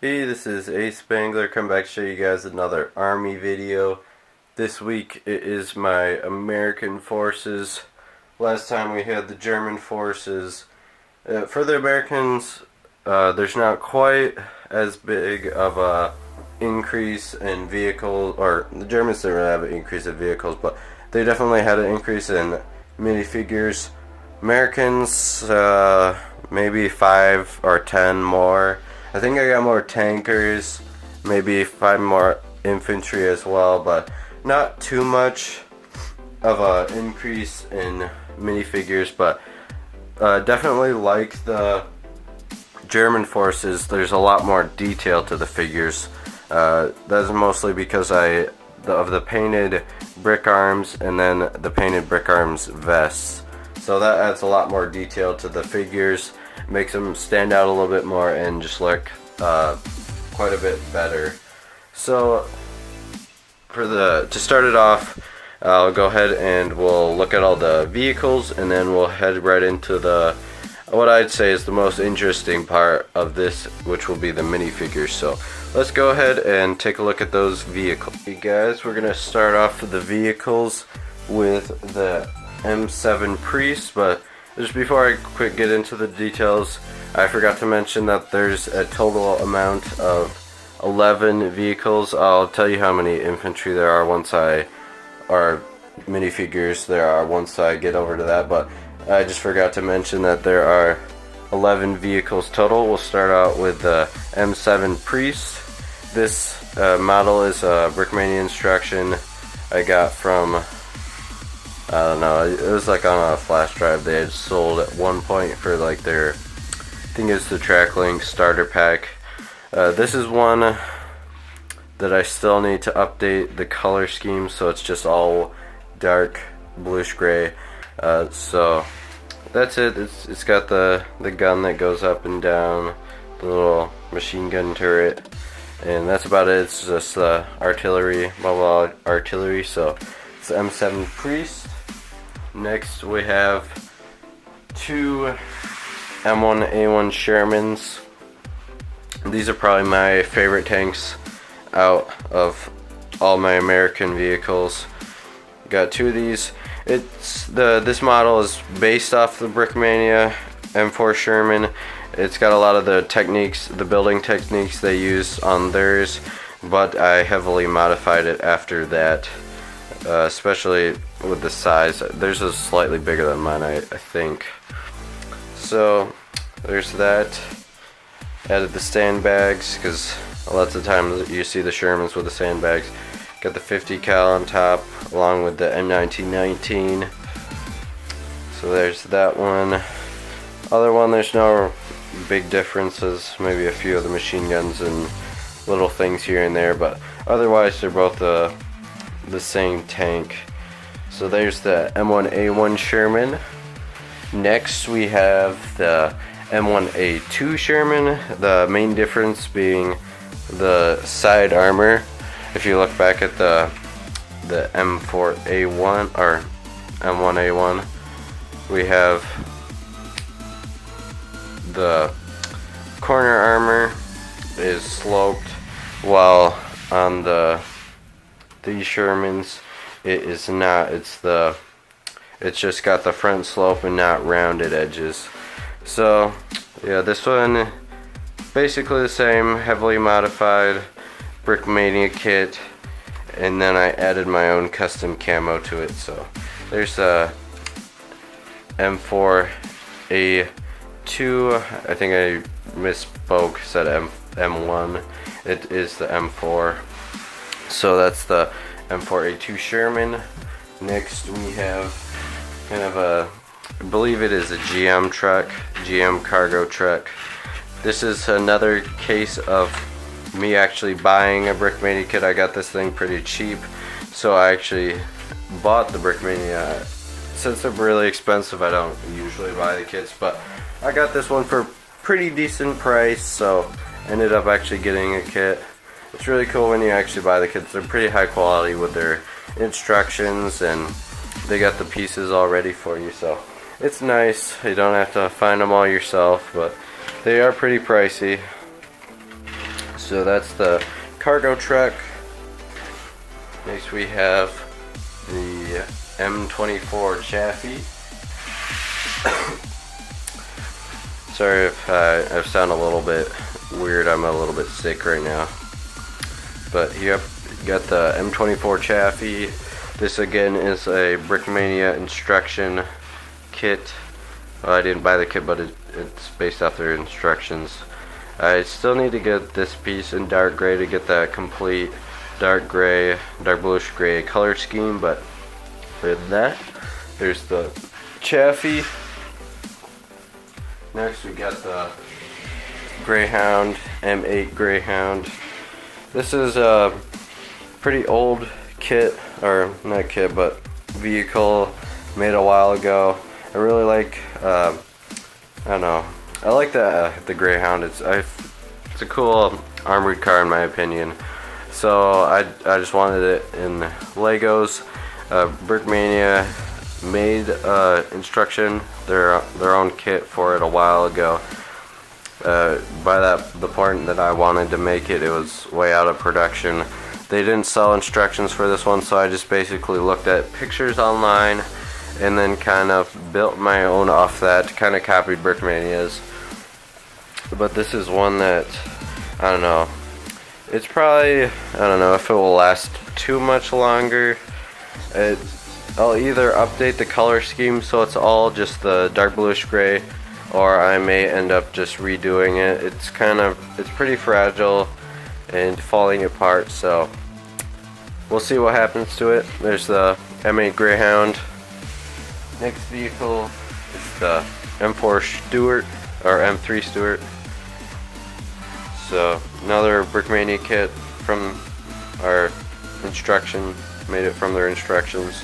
Hey, this is ASpengler. Come back to show you guys another Army video. This week it is my American forces. Last time we had the German forces. For the Americans, there's not quite as big of a increase in vehicles, or the Germans didn't really have an increase in vehicles, but they definitely had an increase in minifigures. Americans, maybe 5 or 10 more. I think I got more tankers, maybe 5 more infantry as well, but not too much of an increase in minifigures, but definitely like the German forces, there's a lot more detail to the figures. That's mostly because of the painted brick arms and then the painted brick arms vests. So that adds a lot more detail to the figures. Makes them stand out a little bit more and just look quite a bit better. So to start it off, I'll go ahead and we'll look at all the vehicles, and then we'll head right into what I'd say is the most interesting part of this, which will be the minifigures. So let's go ahead and take a look at those vehicles. Hey guys, we're gonna start off with the vehicles with the M7 Priest, but just before I get into the details, I forgot to mention that there's a total amount of 11 vehicles. I'll tell you how many infantry there are or minifigures there are once I get over to that, but I just forgot to mention that there are 11 vehicles total. We'll start out with the M7 Priest. This model is a Brickmania instruction I got from, I don't know, it was like on a flash drive they had sold at one point for like their, I think it's the TrackLink starter pack. This is one that I still need to update the color scheme, so it's just all dark bluish gray. So that's it. It's got the gun that goes up and down, the little machine gun turret, and that's about it. It's just artillery, mobile artillery. So it's the M7 Priest. Next we have 2 M1A1 Shermans. These are probably my favorite tanks out of all my American vehicles. Got 2 of these. This model is based off the Brickmania M4 Sherman. It's got a lot of the techniques, the building techniques they use on theirs, but I heavily modified it after that, especially with the size. Theirs is slightly bigger than mine, I think. So there's that. Added the sandbags, because lots of times you see the Shermans with the sandbags. Got the 50 cal on top along with the M1919. So there's that one. Other one, there's no big differences, maybe a few of the machine guns and little things here and there, but otherwise they're both the same tank. So there's the M1A1 Sherman. Next we have the M1a2 Sherman, the main difference being the side armor. If you look back at the M4A1 or M1A1, we have the corner armor is sloped, while on these Shermans it is not. It's just got the front slope and not rounded edges. So yeah, this one basically the same, heavily modified Brickmania kit, and then I added my own custom camo to it. So there's a M4A2. I think I misspoke, said M1. It is the M4. So that's the M4A2 Sherman. Next we have kind of I believe it is a GM truck, GM cargo truck. This is another case of me actually buying a Brickmania kit. I got this thing pretty cheap, so I actually bought the Brickmania. Since they're really expensive, I don't usually buy the kits, but I got this one for pretty decent price, so ended up actually getting a kit. It's really cool when you actually buy the kits. They're pretty high quality with their instructions, and they got the pieces all ready for you, so it's nice. You don't have to find them all yourself, but they are pretty pricey. So that's the cargo truck. Next we have the M24 Chaffee. Sorry if I sound a little bit weird, I'm a little bit sick right now. But here you got the M24 Chaffee. This again is a Brickmania instruction kit. Well, I didn't buy the kit, but it's based off their instructions. I still need to get this piece in dark gray to get that complete dark gray, dark bluish gray color scheme, but for that, there's the Chaffee. Next we got the Greyhound M8 Greyhound. This is a pretty old kit, or not kit, but vehicle made a while ago. I really like, I don't know, I like the Greyhound. It's a cool armored car in my opinion. So I just wanted it in Legos. Brickmania made instruction their own kit for it a while ago. By the point that I wanted to make it, it was way out of production. They didn't sell instructions for this one, so I just basically looked at pictures online and then kind of built my own off that, kind of copied Brickmania's. But this is one that, I don't know, it's probably, I don't know if it will last too much longer. I'll either update the color scheme so it's all just the dark bluish gray, or I may end up just redoing it. It's pretty fragile and falling apart, so we'll see what happens to it. There's the M8 Greyhound. Next vehicle is the M4 Stewart, or M3 Stewart. So another Brickmania kit from our instruction, made it from their instructions.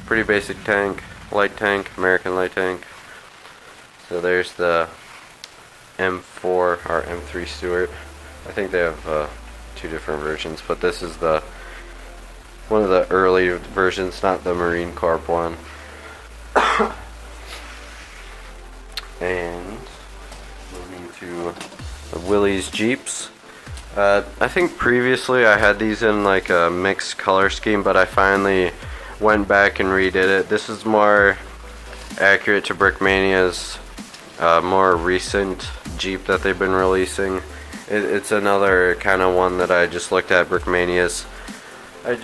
Pretty basic tank, light tank, American light tank. So there's the M4 or M3 Stewart. I think they have two different versions, but this is one of the early versions, not the Marine Corps one. And moving to the Willys Jeeps. I think previously I had these in like a mixed color scheme, but I finally went back and redid it. This is more accurate to Brickmania's more recent Jeep that they've been releasing. It's another kind of one that I just looked at Brickmania's. I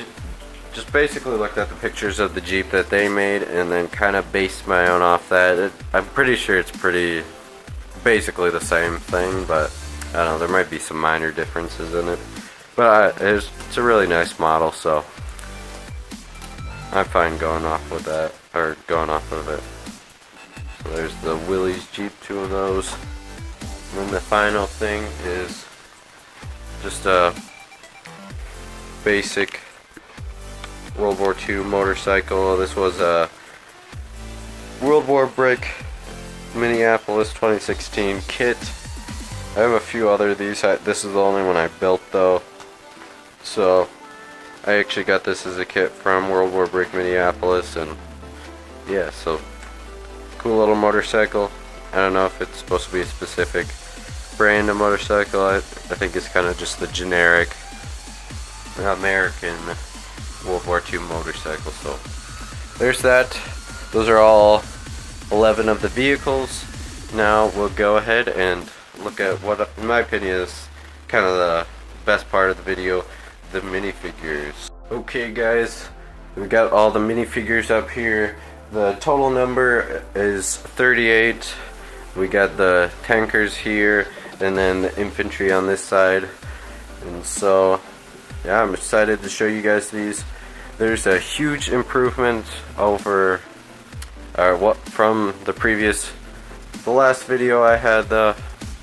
just basically looked at the pictures of the Jeep that they made and then kind of based my own off that. I'm pretty sure it's pretty basically the same thing, but I don't know, there might be some minor differences in it. But it's a really nice model, so I'm fine going off with that, or going off of it. So there's the Willys Jeep, two of those. And then the final thing is just a basic World War II motorcycle. This was a World War Brick Minneapolis 2016 kit. I have a few other of these. This is the only one I built though. So I actually got this as a kit from World War Brick Minneapolis, and yeah, so cool little motorcycle. I don't know if it's supposed to be a specific brand of motorcycle. I think it's kind of just the generic American World War II motorcycle. So there's that. Those are all 11 of the vehicles. Now we'll go ahead and look at what, in my opinion, is kind of the best part of the video, the minifigures. Okay guys, we got all the minifigures up here. The total number is 38. We got the tankers here, and then the infantry on this side. And so, yeah, I'm excited to show you guys these. There's a huge improvement over from the last video I had.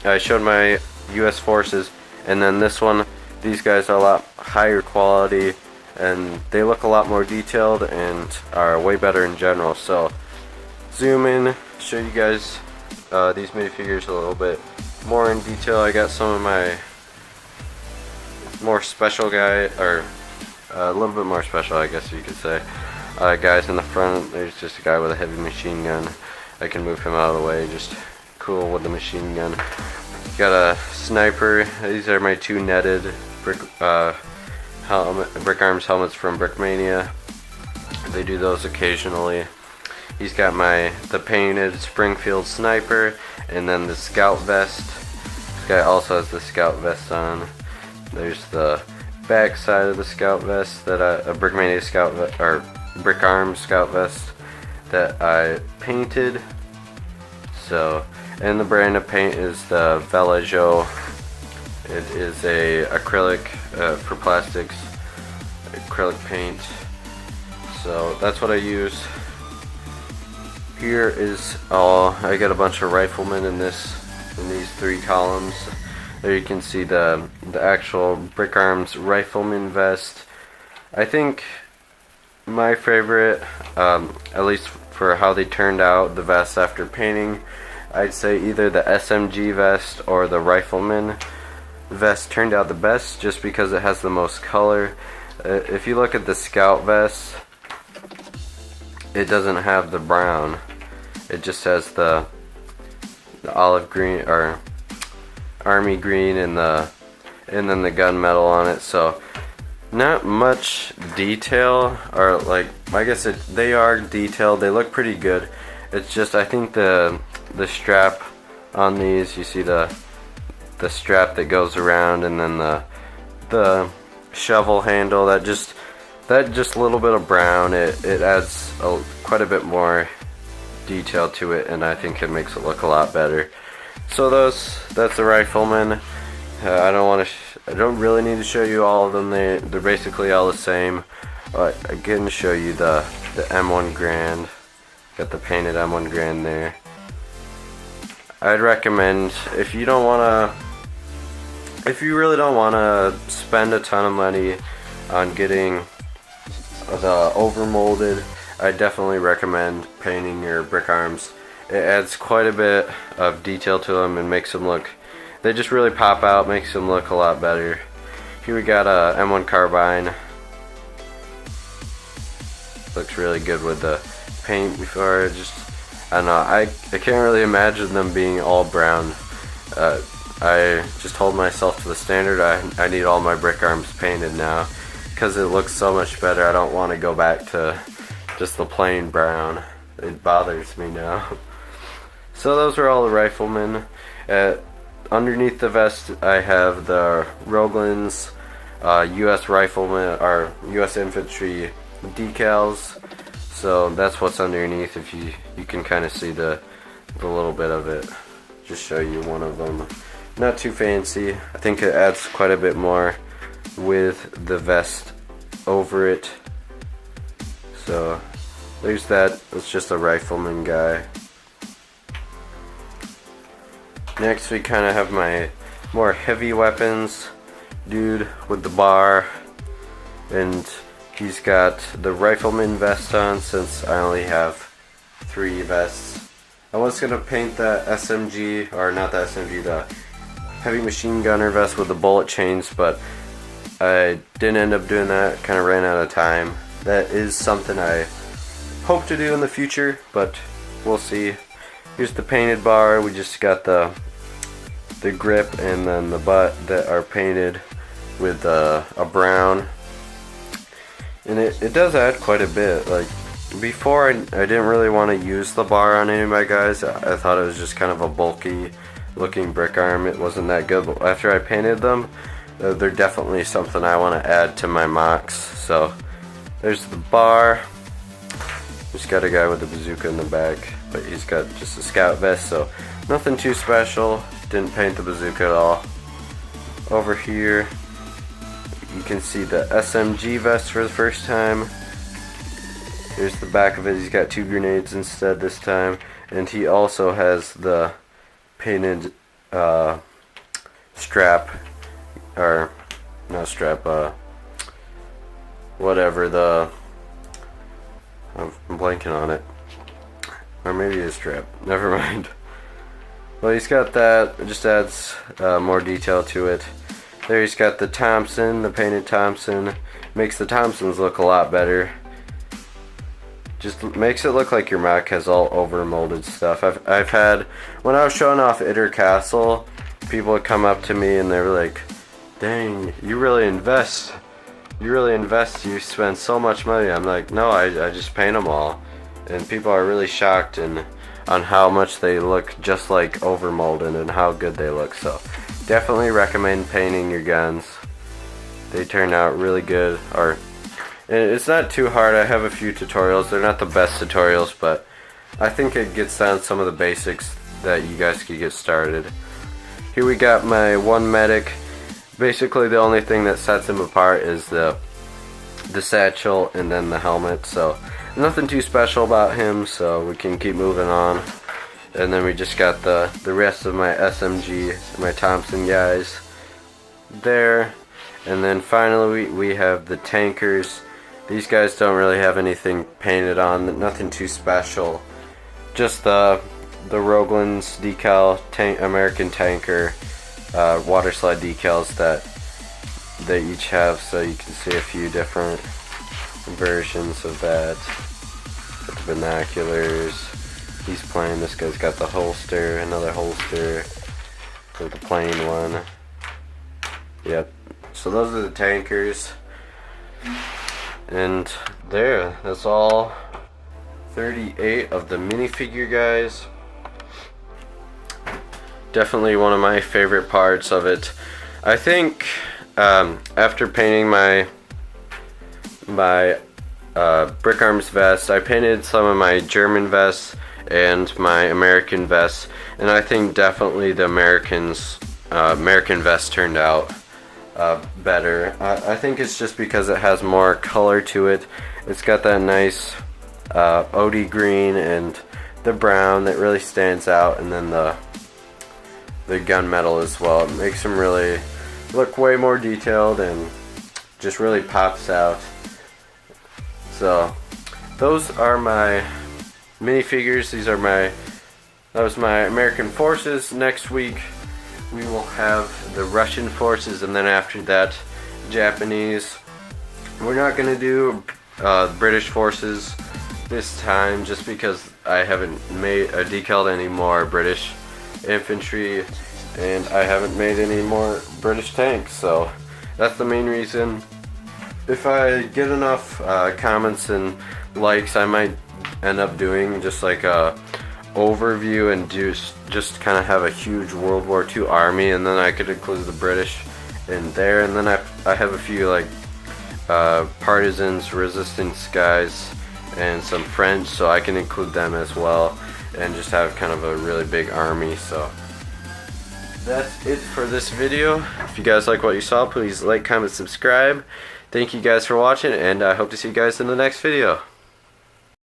I showed my U.S. forces, and then this one, these guys are a lot higher quality, and they look a lot more detailed and are way better in general. So zoom in, show you guys these minifigures a little bit more in detail. I got some of my more special or a little bit more special, I guess you could say, guys in the front. There's just a guy with a heavy machine gun. I can move him out of the way, just cool with the machine gun. Got a sniper. These are my two netted brick arms helmets from Brickmania. They do those occasionally. He's got the painted Springfield sniper, and then the scout vest. This guy also has the scout vest on. There's the back side of the scout vest that a Brickmania scout or Brick Arms scout vest that I painted. So, and the brand of paint is the Vallejo. It is a acrylic for plastics, acrylic paint. So that's what I use. Here is all. I got a bunch of Riflemen in these three columns. There you can see the actual Brick Arms Rifleman Vest. I think my favorite, at least for how they turned out, the vest after painting, I'd say either the SMG vest or the Rifleman vest turned out the best, just because it has the most color. If you look at the Scout vest, it doesn't have the brown. It just has the olive green or army green and then the gunmetal on it. So not much detail, or like I guess they are detailed. They look pretty good. It's just I think the strap on these, you see the strap that goes around, and then the shovel handle, that just a little bit of brown, it adds quite a bit more detail to it, and I think it makes it look a lot better. So that's the Rifleman. I don't really need to show you all of them. They're basically all the same. But I can show you the M1 Grand. Got the painted M1 Grand there. I'd recommend, if you really don't want to spend a ton of money on getting the overmolded, I definitely recommend painting your Brick Arms. It adds quite a bit of detail to them and makes them look, they just really pop out, makes them look a lot better. Here we got a M1 Carbine. Looks really good with the paint before. I don't know, I can't really imagine them being all brown. I just hold myself to the standard. I need all my Brick Arms painted now because it looks so much better. I don't want to go back to just the plain brown. It bothers me now. So those are all the Riflemen. Underneath the vest I have the Roeglen's U.S. Rifleman or U.S. Infantry decals. So that's what's underneath. If you can kind of see the little bit of it. Just show you one of them. Not too fancy. I think it adds quite a bit more with the vest over it. So there's that. It's just a Rifleman guy. Next we kind of have my more heavy weapons dude with the bar, and he's got the Rifleman vest on since I only have 3 vests. I was going to paint the SMG, or not the SMG, the heavy machine gunner vest with the bullet chains, but I didn't end up doing that. Kind of ran out of time. That is something I hope to do in the future, but we'll see. Here's the painted bar. We just got the grip and then the butt that are painted with a brown, and it does add quite a bit. Like before, I didn't really want to use the bar on any of my guys. I thought it was just kind of a bulky looking brick arm. It wasn't that good, but after I painted them, they're definitely something I want to add to my mocks. So there's the bar. Just got a guy with a bazooka in the back, but he's got just a scout vest, so nothing too special. Didn't paint the bazooka at all. Over here you can see the SMG vest for the first time. Here's the back of it. He's got 2 grenades instead this time, and he also has the painted strap, or not strap, whatever, I'm blanking on it, or maybe it's strap, never mind. Well, he's got that. It just adds more detail to it. There he's got the Thompson, the painted Thompson. Makes the Thompsons look a lot better. Just makes it look like your mock has all over molded stuff. I've had, when I was showing off Itter Castle, people would come up to me and they were like, dang, you really invest, you spend so much money. I'm like, no, I just paint them all. And people are really shocked on how much they look just like overmolded and how good they look. So definitely recommend painting your guns. They turn out really good. And it's not too hard. I have a few tutorials. They're not the best tutorials, but I think it gets down some of the basics that you guys could get started. Here we got my one medic. Basically the only thing that sets him apart is the satchel and then the helmet. So nothing too special about him, so we can keep moving on. And then we just got the rest of my SMG, my Thompson guys there. And then finally we have the tankers. These guys don't really have anything painted on, nothing too special. Just the Roeglen's decal, American tanker, water slide decals that they each have, so you can see a few different versions of that. Got the binoculars. He's playing. This guy's got the holster, another holster, with the plain one. Yep. So those are the tankers. And that's all 38 of the minifigure guys. Definitely one of my favorite parts of it. I think after painting my Brick Arms vest, I painted some of my German vests and my American vests, and I think definitely the American vest turned out better. I think it's just because it has more color to it. It's got that nice OD green and the brown that really stands out, and then the gunmetal as well. It makes them really look way more detailed and just really pops out. So those are my minifigures. That was my American forces. Next week we will have the Russian forces, and then after that Japanese. We're not gonna do British forces this time just because I haven't decaled any more British infantry, and I haven't made any more British tanks, so that's the main reason. If I get enough comments and likes, I might end up doing just like a overview and just kind of have a huge World War II army, and then I could include the British in there, and then I have a few like partisans, resistance guys, and some French, so I can include them as well and just have kind of a really big army. So that's it for this video. If you guys like what you saw, please like, comment, subscribe. Thank you guys for watching, and I hope to see you guys in the next video.